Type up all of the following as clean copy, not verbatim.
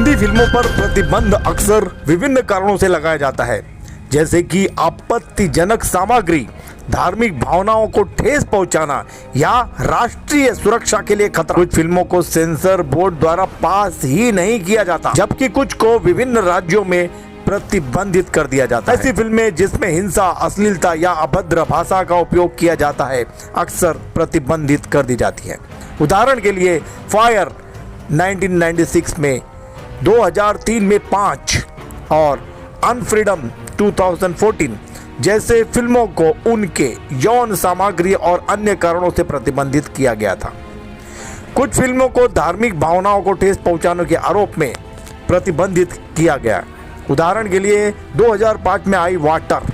हिंदी फिल्मों पर प्रतिबंध अक्सर विभिन्न कारणों से लगाया जाता है, जैसे कि आपत्तिजनक सामग्री, धार्मिक भावनाओं को ठेस पहुंचाना या राष्ट्रीय सुरक्षा के लिए खतरा। कुछ फिल्मों को सेंसर बोर्ड द्वारा पास ही नहीं किया जाता, जबकि कुछ को विभिन्न राज्यों में प्रतिबंधित कर दिया जाता है। ऐसी फिल्में जिसमें हिंसा, अश्लीलता या अभद्र भाषा का उपयोग किया जाता है अक्सर प्रतिबंधित कर दी जाती है। उदाहरण के लिए फायर 1996 में, 2003 में 5 और अनफ्रीडम 2014 जैसे फिल्मों को उनके यौन सामग्री और अन्य कारणों से प्रतिबंधित किया गया था। कुछ फिल्मों को धार्मिक भावनाओं को ठेस पहुंचाने के आरोप में प्रतिबंधित किया गया। उदाहरण के लिए 2005 में आई वाटर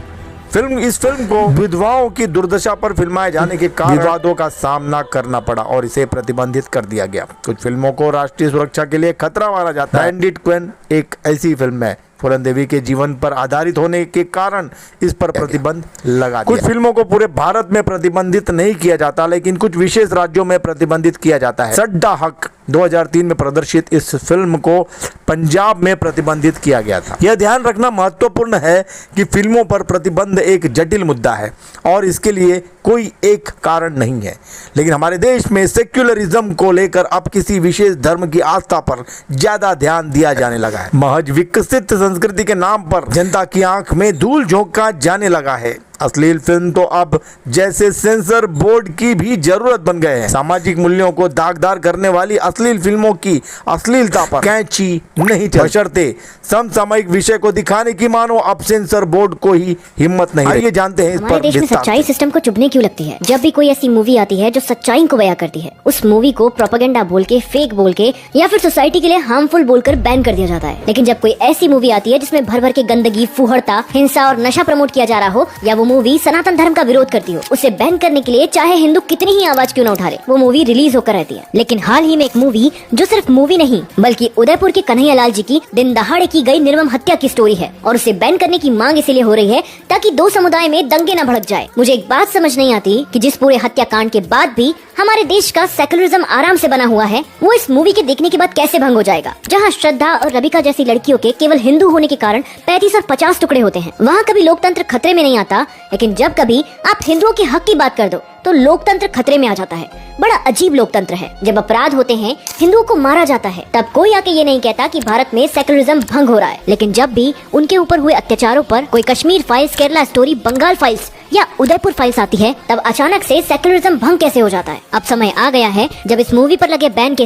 फिल्म, इस फिल्म को विधवाओं की दुर्दशा पर फिल्माए जाने के कारण विवादों का सामना करना पड़ा और इसे प्रतिबंधित कर दिया गया। कुछ फिल्मों को राष्ट्रीय सुरक्षा के लिए खतरा माना जाता है। बैंडिट क्वीन एक ऐसी फिल्म है, फूलन देवी के जीवन पर आधारित होने के कारण इस पर प्रतिबंध लगा दिया। कुछ फिल्मों को पूरे भारत में प्रतिबंधित नहीं किया जाता, लेकिन कुछ विशेष राज्यों में प्रतिबंधित किया जाता है। सड्डा हक 2003 में प्रदर्शित इस फिल्म को पंजाब में प्रतिबंधित किया गया था। यह ध्यान रखना महत्वपूर्ण है कि फिल्मों पर प्रतिबंध एक जटिल मुद्दा है और इसके लिए कोई एक कारण नहीं है, लेकिन हमारे देश में सेक्युलरिज्म को लेकर अब किसी विशेष धर्म की आस्था पर ज्यादा ध्यान दिया जाने लगा है। महज विकसित संस्कृति के नाम पर जनता की आंख में धूल झोंका जाने लगा है। अश्लील फिल्म तो अब जैसे सेंसर बोर्ड की भी जरूरत बन गए हैं। सामाजिक मूल्यों को दागदार करने वाली अश्लील फिल्मों की अश्लीलता पर कैंची नहीं चलती, बशर्ते समसामयिक विषय को दिखाने की मानो अब सेंसर बोर्ड को ही हिम्मत नहीं। आइए जानते हैं इस पर देश में सच्चाई सिस्टम को चुभने क्यों लगती है। जब भी कोई ऐसी मूवी आती है जो सच्चाई को बयां करती है, उस मूवी को प्रोपेगेंडा बोल के, फेक बोल के या फिर सोसाइटी के लिए हार्मफुल बोलकर बैन कर दिया जाता है। लेकिन जब कोई ऐसी मूवी आती है जिसमें भर भर के गंदगी, फुहड़ता, हिंसा और नशा प्रमोट किया जा रहा हो, या वो मूवी सनातन धर्म का विरोध करती हो, उसे बैन करने के लिए चाहे हिंदू कितनी ही आवाज क्यों न उठा ले, वो मूवी रिलीज होकर रहती है। लेकिन हाल ही में एक मूवी जो सिर्फ मूवी नहीं बल्कि उदयपुर के कन्हैयालाल जी की दिन दहाड़े की गई निर्मम हत्या की स्टोरी है, और उसे बैन करने की मांग इसलिए हो रही है ताकि दो समुदाय में दंगे न भड़क जाए। मुझे एक बात समझ नहीं आती कि जिस पूरे हत्याकांड के बाद भी हमारे देश का सेकुलरिज्म आराम से बना हुआ है, वो इस मूवी के देखने के बाद कैसे भंग हो जाएगा। जहाँ श्रद्धा और रबिका जैसी लड़कियों के केवल हिंदू होने के कारण 35 और 50 टुकड़े होते हैं, वहाँ कभी लोकतंत्र खतरे में नहीं आता। लेकिन जब कभी आप हिंदुओं के हक की बात कर दो तो लोकतंत्र खतरे में आ जाता है। बड़ा अजीब लोकतंत्र है। जब अपराध होते हैं, हिंदुओं को मारा जाता है, तब कोई आके ये नहीं कहता कि भारत में सेकुलरिज्म भंग हो रहा है। लेकिन जब भी उनके ऊपर हुए अत्याचारों पर कोई Kashmir files, Kerala story, Bengal files या उदयपुर फाइल्स आती है, तब अचानक से सेकुलरिज्म भंग कैसे हो जाता है। अब समय आ गया है जब इस मूवी पर लगे बैन के